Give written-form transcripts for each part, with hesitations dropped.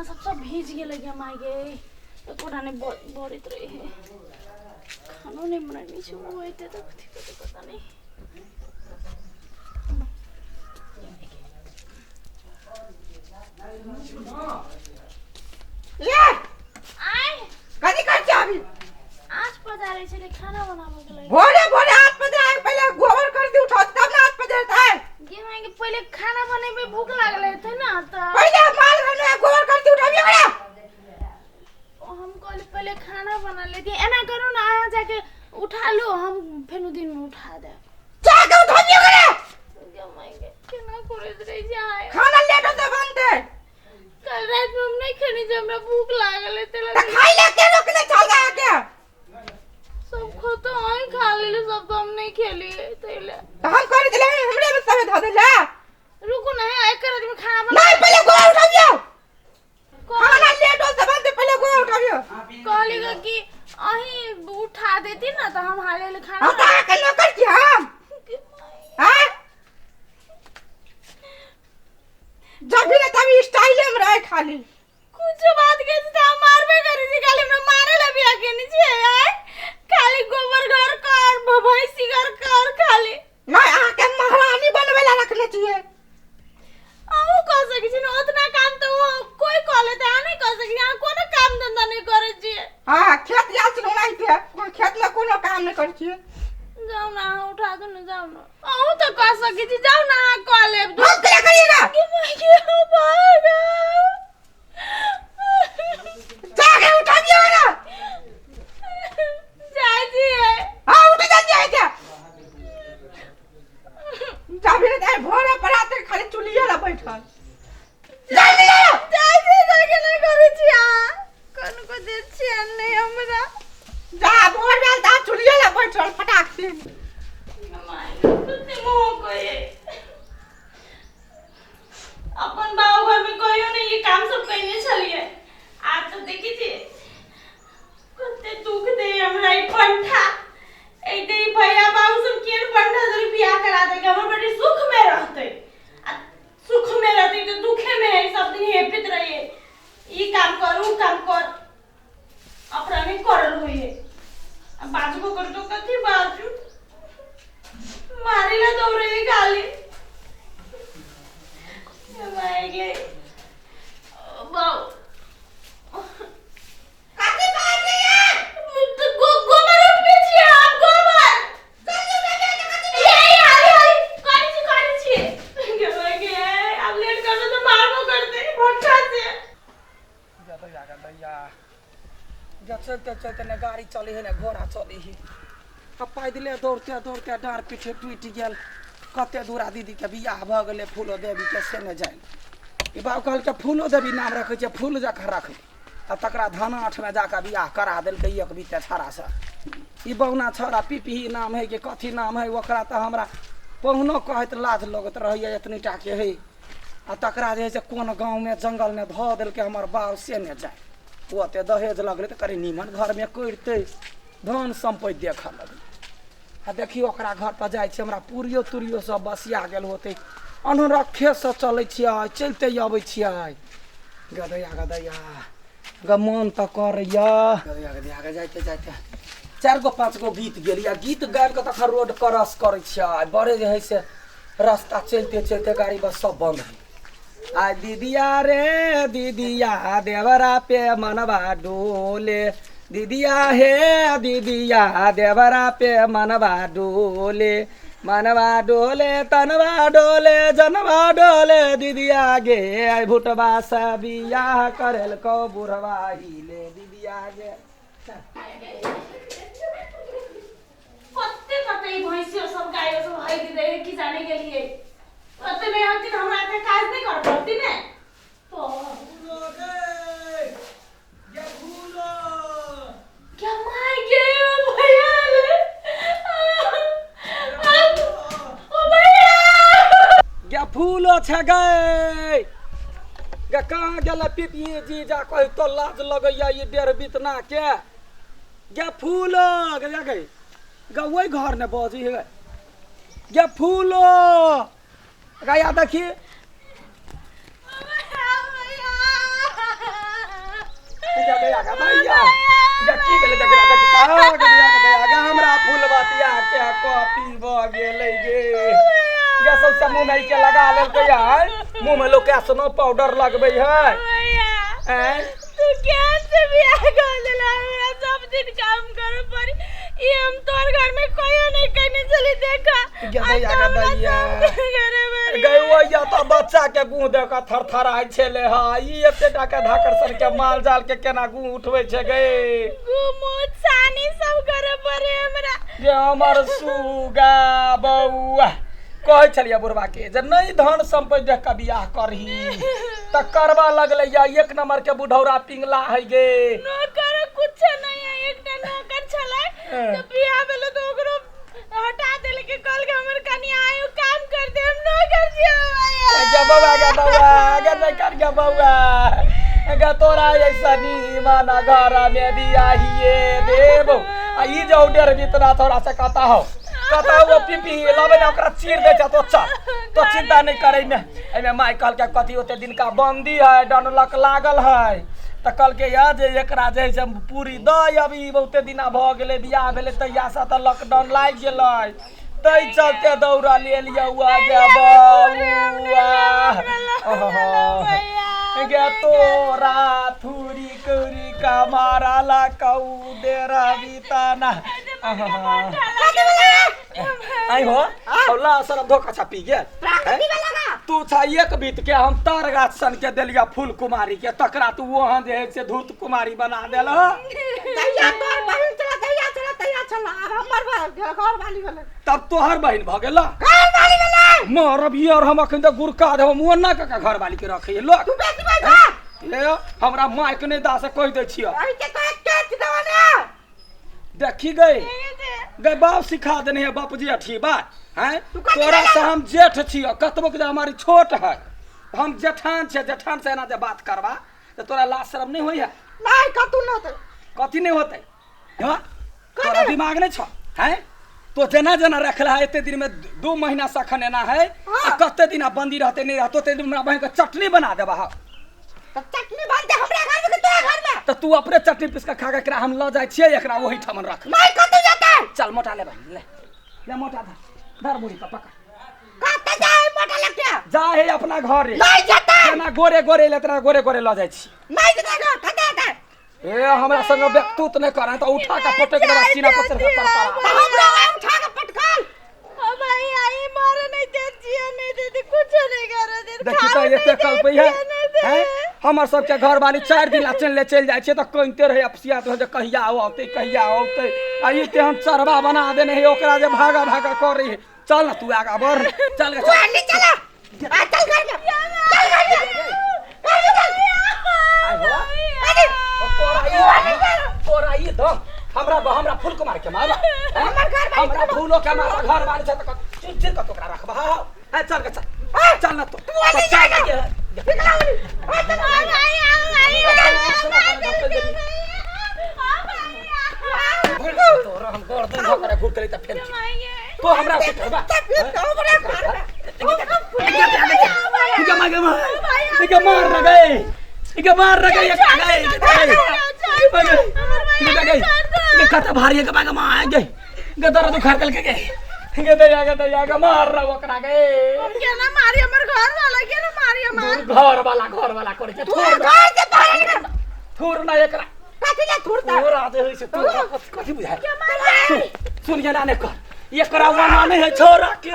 खाना सब भीज गए लगे माई गए कोटा ने बड़ित रहे है खाना नहीं बनानी छे वो एते तो पता नहीं ये आय कदी कर छ अभी 8 बजा रहे छे खाना बनावे के लिए भोरे भोरे 8 बजे आए पहले गोबर कर दी उठो तब ना 8 बजे है गे माई के पहले खाना बनेबे भूख लागले थे ना त पहले माल घर में गोबर कर दी उठाबिए बड़ा हम कल पहले खाना बना लेती एना करो ना आ जाके उठा लो हम फेनु दिन में उठा दे जाके उठाबिए बड़ा गे माई के केना करे रही जाए खाना लेट से बनते कल रात में हम नहीं खानी जब हमरा भूख लागल है तो खाई ले के रोकने चल गया क्या सब खो तो आई खा ले सब तो हम नहीं खेली तैले तो हम कर दिले हमरे में सब धो देला रुको ना एक कर में खाना बना नहीं पहले गोबर उठाबिए खाना लेट से बनते पहले गोबर उठाबिए कहलेगा कि अही उठा देती ना तो हम हाले ले खाना हम का के नौकर छी हम हां जब भी तभी स्टाइल में रहे खाली कुछ बात के तो मारबे करी थी खाली में मारे ले भी आके नीचे यार खाली गोबर घर कर भैंसी घर कर खाली नहीं आके महारानी बनवेला रखने चाहिए आओ कह सकी छी ना उतना काम तो वो कोई कह लेते आ नहीं कह सकी यहां कोनो काम धंधा नहीं करे छी हां खेत जा सुनो नहीं थे कोई खेत में कोनो काम नहीं कर छी जाओ ना उठा दो ना जाओ ना आओ तो कह सकी छी जाओ ना कह ले हम क्या करिएगा कि मैं ये बागा जाके उठाबिए ना जाई जी हां उठ जाइए क्या जब भी ते भोरे पराते खाली चुलिए ला बैठल जल्दी आओ जाई जी जाके नहीं करे छी आ कोन को दे छी नहीं हमरा जा भोर बेल दा चुलिए ला बैठल फटाक से माय कुत्ते मोह कोए अपन बाबू घर में कोई नहीं ये काम सब करने चलिए आज तो देखी थी कुत्ते दुख दे हमरा ई पंठा एते ही भैया बाबू सब केर पंठा जरी बियाह करा दे हमर बड़ी सुख में रहते सुख में रहते तो दुखे में है सब दिन हेपित रहिए ई काम कर अपना नहीं करल होइए अब बाजू को कर तो कथी बाजू मारेला दौड़े गाली मारेगे बाऊ काटी बात है तो गोबर उठ पे छी आप गोबर जल्दी बेटे काटी ये हाली करी छी के लगे अब लेट कर तो मारबो करते भट्टा से ज्यादा दैया जब चलते ने गाड़ी चली है ने घोड़ा चली है अब पैदले दौड़ते डार पीछे टूट गेल कते दूरा दीदी के बियाह भ गेले फूलो देवी के से न जाए ई बाबू कहल के फूलो देवी नाम रखे छै फूल जखा रखे आ तकरा धाना 8 में जाके बियाह करा देल के एक बीते छड़ा से ई बौना छड़ा पीपी नाम है के कथी नाम है ओकरा त हमरा पहुनो कहत लाज लगत रहैया इतनी टा के है आ तकरा जे से कोन गांव में जंगल में ध देल के हमर बाप से न जाए ओते दहेज लगले त करे नीमन घर में करते धन संपत्ति देख लगे आ देखियो ओकरा घर पर जाय छै हमरा पूरियो तुरियो सब बसिया गेल होते अनरखे से चले छियै चलते आबै छियै गदैया गमन त करैया गदैया जाते 4 गो 5 गो गीत गेल या गीत गाबि के तखन रोड क्रॉस करै छियै बड़े जे है से रास्ता चलते गाड़ी बस सब बंद है आ दीदिया रे दीदिया देवरा पे मनवा डोले दीदिया हे दीदिया देवरा पे मनवा डोले तनवा डोले जनवा डोले दीदिया गे भुटवा से बियाह करेल को बुढ़वा हिले दीदिया गे कते भैंसियों सब गायों सब है दे की जाने के लिए कते में आती हमरा के काज नहीं कर पाती ने तो क्या माय गे भैया ले ओ भैया गे फूलो छ गए गे कहाँ गेल पिपिए जी जा कह तो लाज लगैया ये डेर बितना के गे फूलो गे गे गे वही घर ने बजी है गे फूलो गया देखी का भैया गकी बेले देख रहा था का हो गया हमरा फूलवतिया के कॉपी भ गेलै गे गे सब मुंह में के लगा लेल के यार मुंह में लोग के स्नो पाउडर लगबै है हैं तू क्या से बियाह कर लेला हमरा सब दिन काम करे पड़ी ये हम तोर घर में कोई नहीं कहने चली देखा दैया गई वो या तो बच्चा के गुह देख थरथराई छले हा ई एते टाका धाकर सर के माल जाल के केना गुह उठबै छै गए गुमुत सानी सब करे पड़े हमरा जे हमर सुगा बौआ कहै छलिया बुढ़वा के जे नहीं धन संपत्ति देख के बियाह करही त करवा लगले या एक नंबर के बुढ़ौरा पिंगला है गे नौकर कुछ नहीं है एकटा नौकर छलै तो बियाह भेलो तो ओकरो हटा देले के कल के हमर कन्या आयु काम कर दे हम नौकर छियै गे बौआ गे नहीं कर गे बौआ गे तोरा ऐसा नी माना घर में बियाहिए देबो आ ई जो डेर बितना थोड़ा से कहता हो कहता वो पीपी लाबे ना ओकरा चीर दे तो चल तो चिंता नहीं करे में एमे माय कहल के कथी होते दिन का बंदी है डनलक लागल है त कल के या जे एकरा जे से पूरी दई अभी बहुते दिना भ गेले बियाह भेले तैया से त लॉकडाउन लाग गेलै तै चलते दौड़ा ले लिया हुआ गे बौआ गे तोरा थुरी कुरी का मारा ला कऊ देरा बिताना आई हो औला सर धोखा छपी गे तू छ एक बीत के हम तार गाछ सन के देलिया फूल कुमारी के तकरा तू वहां जे से धूत कुमारी बना देल दैया तोर बहिन चला दैया चला हमर घर वाली गेलै तब तोहर बहिन भ गेला घर वाली गेलै मोर अभी और हम अखन त गुरका दे मुआ ना का घर वाली के रखे लोग तू बेटी बजा ले हमरा माय के नहीं दा से कह दे छियो आई के तो एक दवाने देखी गई बाप सिखा देने है बाप जी अठी बात हैं तोरा से हम जेठ छियो कतबो के हमारी छोट है हम जेठान छे जेठान से ना जे बात करबा तो तोरा लाज शर्म नहीं होई है नहीं कतु न होते कथी नहीं होते हां तोरा दिमाग नहीं छ हैं तो जना जना रखला है एते दिन में 2 महीना सखन एना है आ कते दिन बंदी रहते नहीं रहतो ते दिन हमरा बहन के चटनी बना देबा तो चटनी बनते हमरा घर में तो घर में तो तू अपने चटनी पीस के खा के एकरा हम ल जाय छिए एकरा वही ठमन रख नहीं कतु जाता चल मोटा ले बहन ले मोटा धर बुढ़ी का पकड़ कते जाए मोटा लगते जा है अपना घर नहीं जाता केना गोरे गोरे ले तेरा गोरे गोरे ल जाय छी नहीं जाता कते जाता ए हमरा संग व्यक्तुत न करे त उठा के पटक देबा सीना पर कर तो हमरा उठा के पटकल ओ भाई आई मारे नहीं दे जिया नहीं दे कुछ नहीं करे दे देखी त एते कल पे है हमर सब के घर वाली 4 दिन ला चल जाय छै त कइते रहे अपसिया तो जे कहिया आवते आई ते हम चरबा बना देने है ओकरा जे भागा भागा कर रही है चल ना तू आगा बढ़ चल के तू नहीं चला आ चल घर में चल घर में आई हो तोरा ई दम हमरा फूल को मार के मारबा हमरा फूलो के मारबा घर वाले से त चिर के तोकरा रखबा है चल के चल ना तो तोरा हम गर्दन धकरा घुट करी त फेल तो हमरा से करबा इके मार न गए इके कत भारी के बागा मार गए गदर दुखार कल के गए दैया के मार रहा ओकरा गए क्या ना मारी हमर घर वाला के ना मारी हमर घर वाला करे के थोर ना एकरा कथि ले थुरता थोर आते होई से तू कथि बुझाय सुन के नाने कर एकरा वना नहीं है छोरा के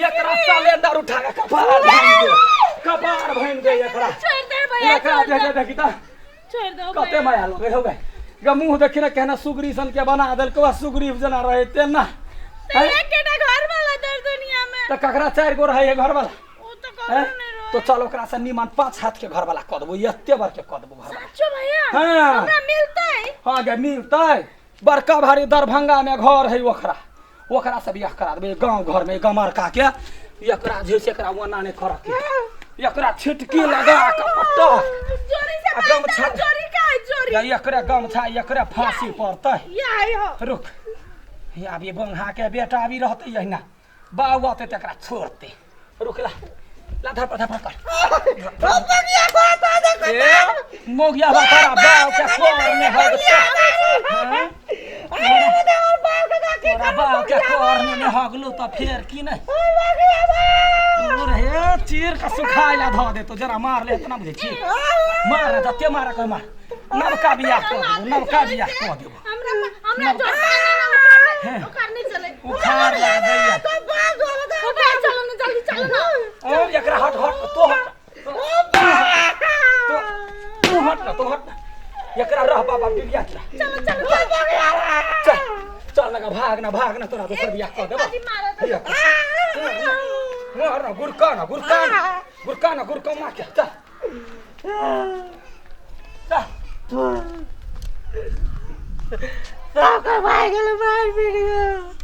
एकरा सिलेंडर उठा के कपार भइन गए एकरा छोड़ दे भैया एकरा देखी त छोड़ दो कते माया लोग हो गए ग मुंह देखी ना कहना सुगरी सन के बना देल को सुगरी जना रहे ते ना एक केटा घर वाला दर दुनिया में त ककरा 4 गो रहे घर वाला वो तो कौन नहीं रहो तो चल ओकरा से निमन 5 हाथ के घर वाला क देबो एते बार के क देबो घर वाला अच्छा भैया हां हमरा मिलता है हां गे मिलतै बड़का भारी दरभंगा में घर है ओकरा से बियाह करा देबे गांव घर में गमर का के एकरा जे से एकरा वना ने कर के एकरा छिटकी लगा के पट्टा चोरी से मारता चोरी का है चोरी या एकरा गमछा एकरा फांसी पड़तै ये आई हो रुक या अभी बंघा के बेटा भी रहते यहिना बाऊ आते तकरा छोड़ते रुक ला धर कर ओ बगिया बात आ देखो मोगिया बकरा बाव के कोर में हगता तोरा बाव के कोर में हगलू तो फिर की नहीं तू रे चीर का सुखाइला ध दे तो जरा मार ले इतना बुझे छी मार दते मार के मार नवका बियाह कर देबो नवका बियाह कर देबो हमरा जो करने चले उखाड़ लगा दैया चलो ना जल्दी चलो ना ओ एकरा हट हट तो हट तू हट ना एकरा रह बाबा बियाह चला चलो चलो चल लगा भाग ना तोरा दोसर बियाह कर देबो मार ना गुरका ना मार के चल भाई गेल भाई वीडियो